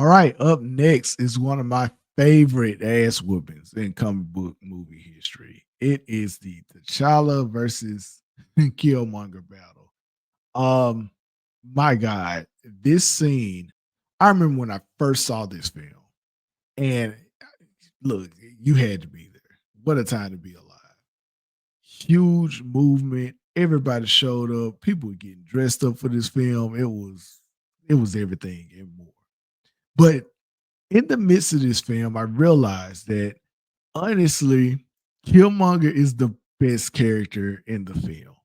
All right, up next is one of my favorite ass whoopings in comic book movie history. It is the T'Challa versus Killmonger battle. Um, my God, this scene. I remember when I first saw this film, and look, you had to be there. What a time to be alive! Huge movement. Everybody showed up. People were getting dressed up for this film. It was everything and more. But in the midst of this film, I realized that honestly, Killmonger is the best character in the film.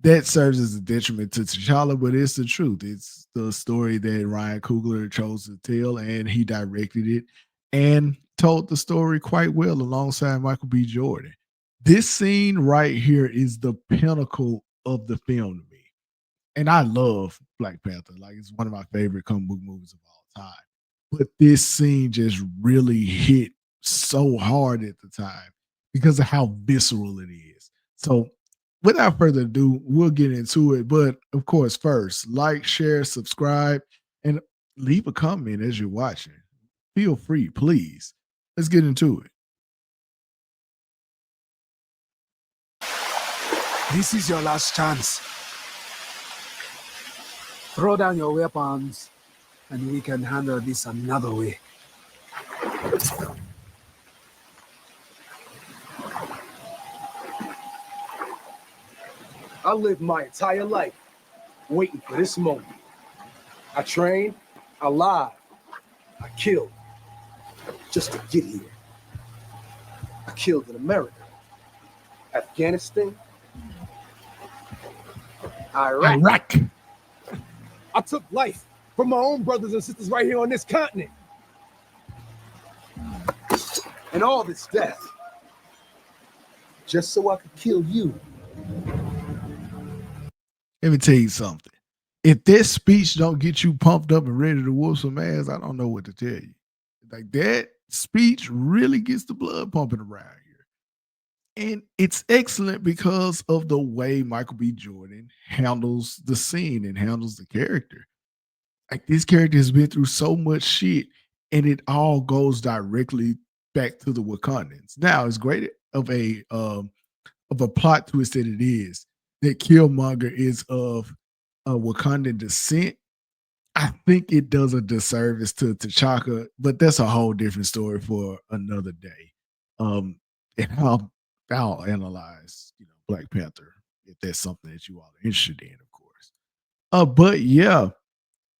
That serves as a detriment to T'Challa, but it's the truth. It's the story that Ryan Coogler chose to tell, and he directed it and told the story quite well alongside Michael B. Jordan. This scene right here is the pinnacle of the film to me. And I love Black Panther. Like, it's one of my favorite comic book movies of all time. But this scene just really hit so hard at the time because of how visceral it is. So, without further ado, we'll get into it. But of course, first, like, share, subscribe, and leave a comment as you're watching. Feel free, please. Let's get into it. This is your last chance. Throw down your weapons, and we can handle this another way. I lived my entire life waiting for this moment. I trained, I lied, I killed just to get here. I killed in America, Afghanistan, Iraq. I took life from my own brothers and sisters right here on this continent. And all this death, just so I could kill you. Let me tell you something. If this speech don't get you pumped up and ready to whoop some ass, I don't know what to tell you. Like, that speech really gets the blood pumping around here. And it's excellent because of the way Michael B. Jordan handles the scene and handles the character. Like, this character has been through so much shit, and it all goes directly back to the Wakandans. Now, as great of a plot twist that it is, that Killmonger is of a Wakandan descent, I think it does a disservice to T'Chaka, but that's a whole different story for another day. And I'll analyze, Black Panther if that's something that you all are interested in, of course. But yeah,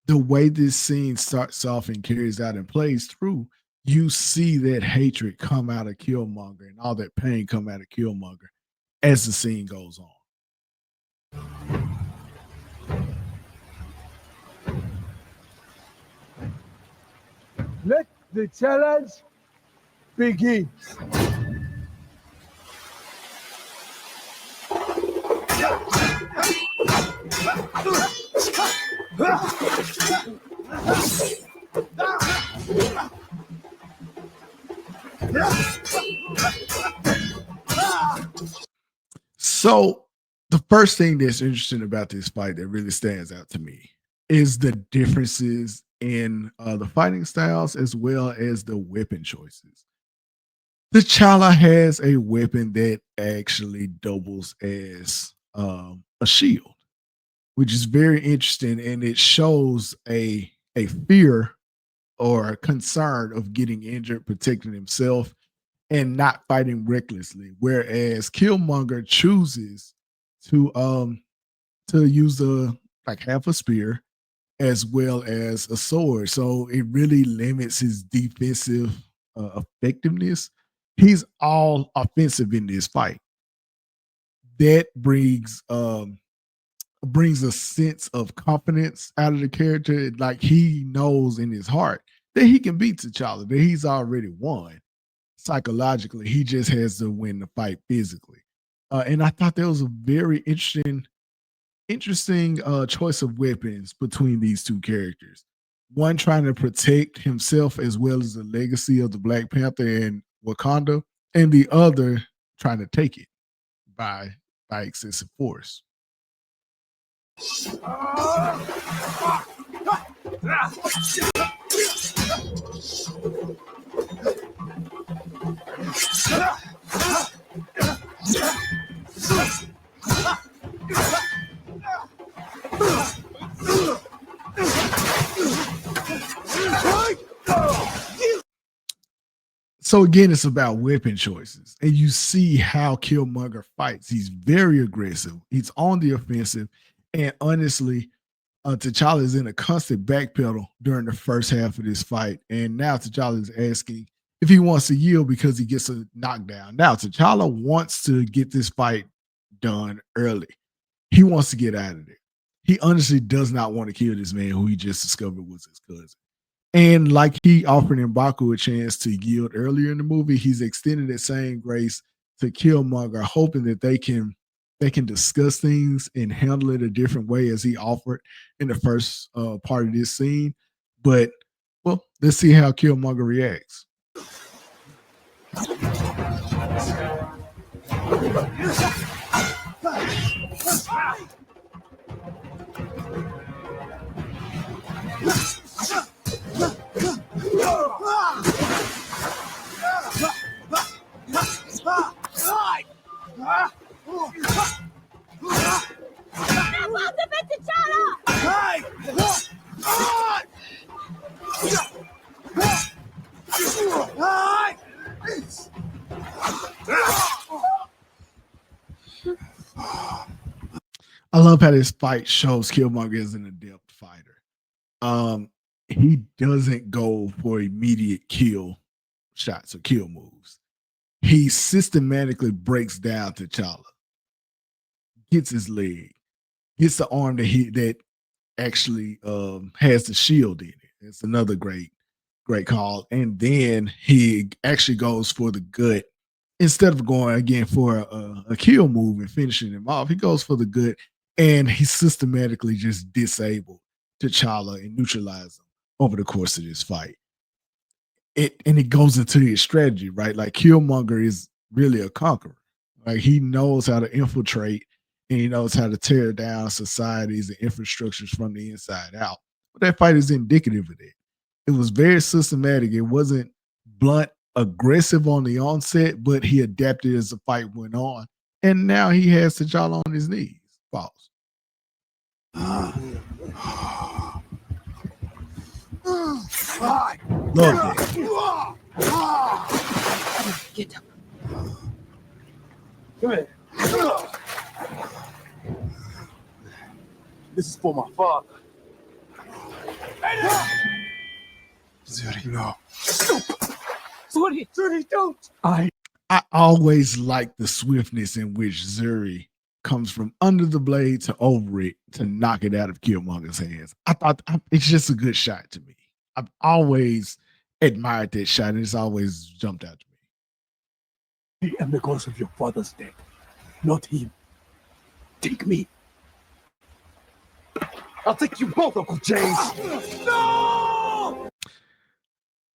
the way this scene starts off and carries out and plays through, you see that hatred come out of Killmonger and all that pain come out of Killmonger as the scene goes on. Let the challenge begin. So the first thing that's interesting about this fight that really stands out to me is the differences in the fighting styles as well as the weapon choices. T'Challa has a weapon that actually doubles as a shield, which is very interesting, and it shows a fear or a concern of getting injured, protecting himself, and not fighting recklessly. Whereas Killmonger chooses to use a like half a spear as well as a sword. So it really limits his defensive effectiveness. He's all offensive in this fight. That brings a sense of confidence out of the character. Like, he knows in his heart that he can beat T'Challa, that he's already won psychologically. He just has to win the fight physically. And I thought that was a very interesting choice of weapons between these two characters. One trying to protect himself as well as the legacy of the Black Panther and Wakanda, and the other trying to take it by excessive force. So again, it's about weapon choices, and you see how Killmonger fights. He's very aggressive. He's on the offensive, and honestly, T'Challa is in a constant backpedal during the first half of this fight. And now T'Challa is asking if he wants to yield because he gets a knockdown. Now T'Challa wants to get this fight done early. He wants to get out of there. He honestly does not want to kill this man who he just discovered was his cousin. And like he offered M'Baku a chance to yield earlier in the movie, he's extended that same grace to Killmonger, hoping that they can discuss things and handle it a different way as he offered in the first part of this scene. But well, let's see how Killmonger reacts. I love how this fight shows Killmonger is an adept fighter. He doesn't go for immediate kill shots or kill moves. He systematically breaks down T'Challa, gets his leg, gets the arm that actually has the shield in it. It's another great call. And then he actually goes for the gut instead of going again for a kill move and finishing him off. He goes for the gut, and he systematically just disabled T'Challa and neutralized him over the course of this fight. And it goes into his strategy, right? Like Killmonger is really a conqueror. Like he knows how to infiltrate and he knows how to tear down societies and infrastructures from the inside out. But that fight is indicative of that. It was very systematic. It wasn't blunt, aggressive on the onset, but he adapted as the fight went on. And now he has T'Challa on his knees. Pause. Love that. Get up. Come here. This is for my father. Zuri, no. Zuri, don't. I always like the swiftness in which Zuri comes from under the blade to over it to knock it out of Killmonger's hands. I thought it's just a good shot to me. I've always admired that shot, and it's always jumped out to me. I am the cause of your father's death, not him. Take me. I'll take you both, Uncle James. No!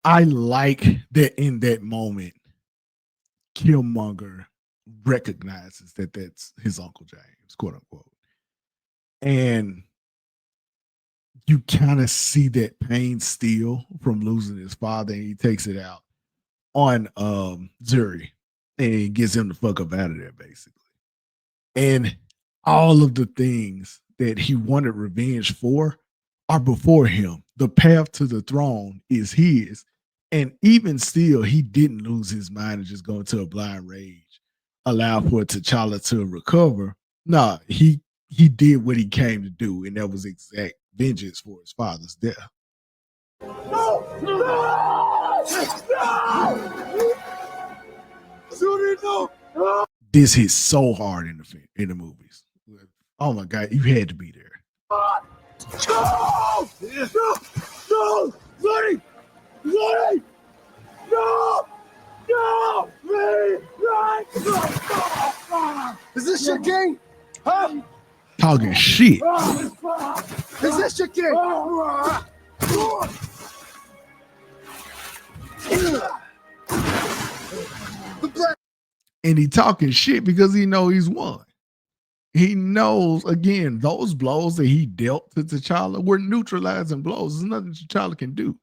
I like that in that moment, Killmonger recognizes that that's his Uncle James, quote unquote. And you kind of see that pain still from losing his father, and he takes it out on Zuri and gets him the fuck up out of there, basically. And all of the things that he wanted revenge for are before him. The path to the throne is his. And even still, he didn't lose his mind and just go into a blind rage, allow for T'Challa to recover. No, he did what he came to do, and that was exact vengeance for his father's death. No! Zuri, no! This hits so hard in the movies. Oh my God, you had to be there. No! No! Zuri! Zuri! No! No! Please! Is this your game? Huh? Talking shit. Is this your game? And he talking shit because he know he's won. He knows, again, those blows that he dealt to T'Challa were neutralizing blows. There's nothing T'Challa can do.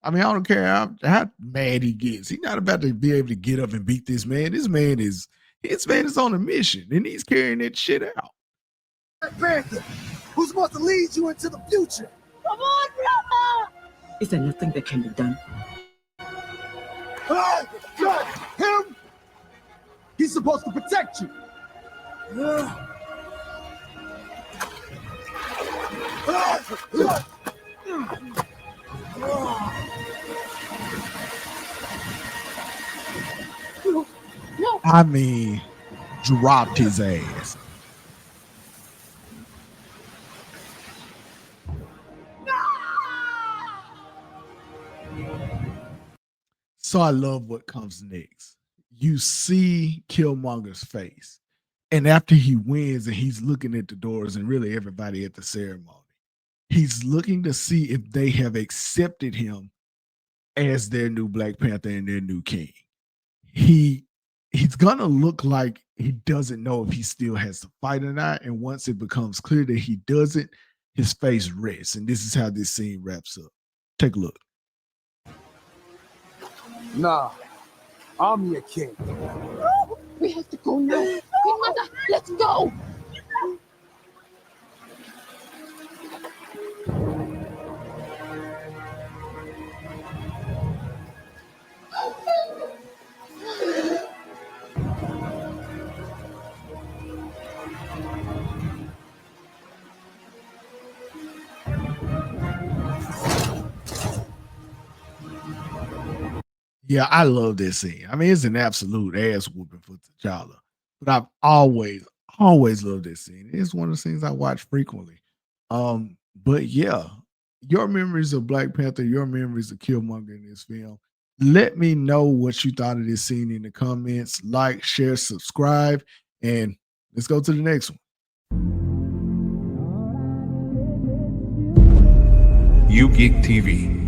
I mean, I don't care how mad he gets. He's not about to be able to get up and beat this man. This man is on a mission, and he's carrying that shit out. Black Panther, who's supposed to lead you into the future? Come on, brother! Is there nothing that can be done? Him? He's supposed to protect you. No. I mean, dropped his ass. So I love what comes next. You see Killmonger's face. And after he wins and he's looking at the doors and really everybody at the ceremony, he's looking to see if they have accepted him as their new Black Panther and their new king. He's gonna look like he doesn't know if he still has to fight or not. And once it becomes clear that he doesn't, his face rests. And this is how this scene wraps up. Take a look. Nah, I'm your king. We have to go now. Queen Mother, let's go. Yeah, I love this scene. I mean, it's an absolute ass whooping for T'Challa. But I've always loved this scene. It's one of the scenes I watch frequently. But yeah, your memories of Black Panther, your memories of Killmonger in this film. Let me know what you thought of this scene in the comments. Like, share, subscribe, and let's go to the next one. U-GeekTV.